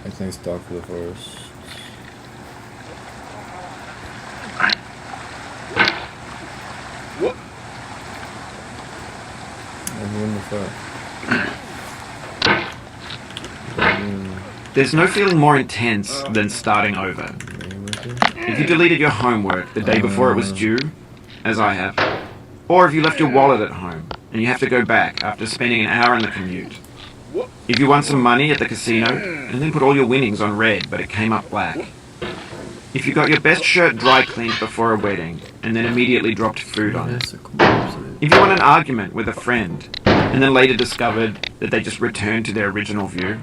I think stock for the forest. What? Everyone the fuck. There's no feeling more intense than starting over. If you deleted your homework the day before it was due, as I have, or if you left your wallet at home and you have to go back after spending an hour in the commute. If you won some money at the casino and then put all your winnings on red but it came up black. If you got your best shirt dry cleaned before a wedding and then immediately dropped food on it. If you won an argument with a friend and then later discovered that they just returned to their original view.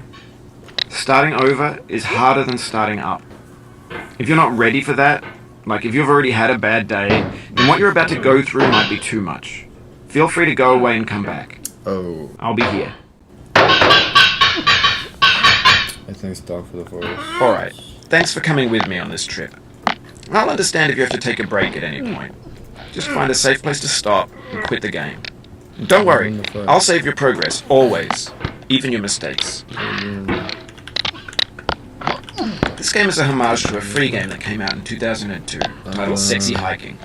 Starting over is harder than starting up. If you're not ready for that, like if you've already had a bad day, then what you're about to go through might be too much. Feel free to go away and come back. Oh. I'll be here. I think stock for the forest. Alright, thanks for coming with me on this trip. I'll understand if you have to take a break at any point. Just find a safe place to stop and quit the game. And don't worry, I'll save your progress, always. Even your mistakes. This game is a homage to a free game that came out in 2002, titled Sexy Hiking.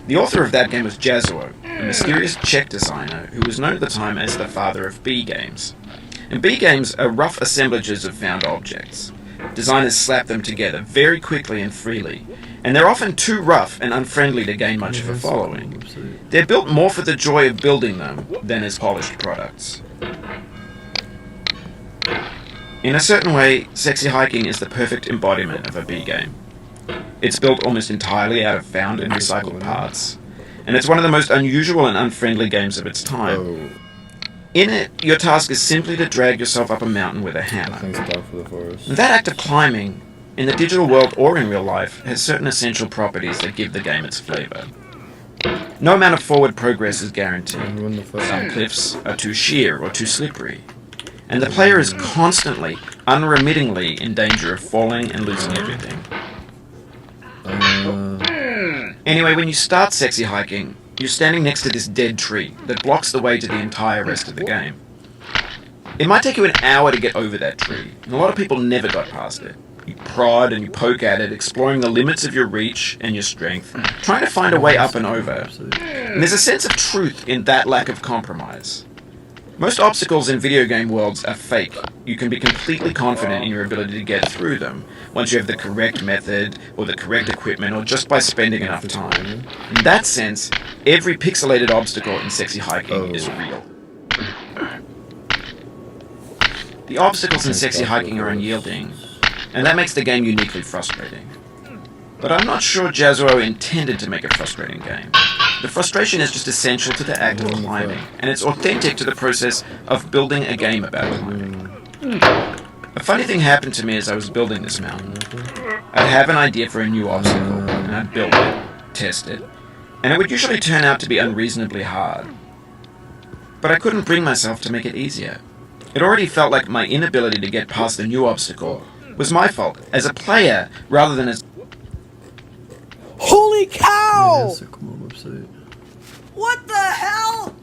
The author of that game was Jazuo, a mysterious Czech designer who was known at the time as the father of B games. And B games are rough assemblages of found objects. Designers slap them together very quickly and freely, and they're often too rough and unfriendly to gain much of a following. They're built more for the joy of building them than as polished products. In a certain way, Sexy Hiking is the perfect embodiment of a B game. It's built almost entirely out of found and recycled parts, and it's one of the most unusual and unfriendly games of its time. In it, your task is simply to drag yourself up a mountain with a hammer. I think stock for the forest. That act of climbing, in the digital world or in real life, has certain essential properties that give the game its flavor. No amount of forward progress is guaranteed. Everyone the fuck. Some cliffs are too sheer or too slippery, and the player is constantly, unremittingly in danger of falling and losing everything. Anyway, when you start Sexy Hiking, you're standing next to this dead tree that blocks the way to the entire rest of the game. It might take you an hour to get over that tree, and a lot of people never got past it. You prod and you poke at it, exploring the limits of your reach and your strength, trying to find a way up and over. And there's a sense of truth in that lack of compromise. Most obstacles in video game worlds are fake. You can be completely confident in your ability to get through them once you have the correct method or the correct equipment or just by spending enough time. In that sense, every pixelated obstacle in Sexy Hiking is real. The obstacles in Sexy Hiking are unyielding, and that makes the game uniquely frustrating. But I'm not sure Jazuo intended to make a frustrating game. The frustration is just essential to the act of climbing, and it's authentic to the process of building a game about climbing. A funny thing happened to me as I was building this mountain. I'd have an idea for a new obstacle, and I'd build it, test it, and it would usually turn out to be unreasonably hard. But I couldn't bring myself to make it easier. It already felt like my inability to get past the new obstacle was my fault, as a player, rather than as... Holy cow! That's a cool website. What the hell?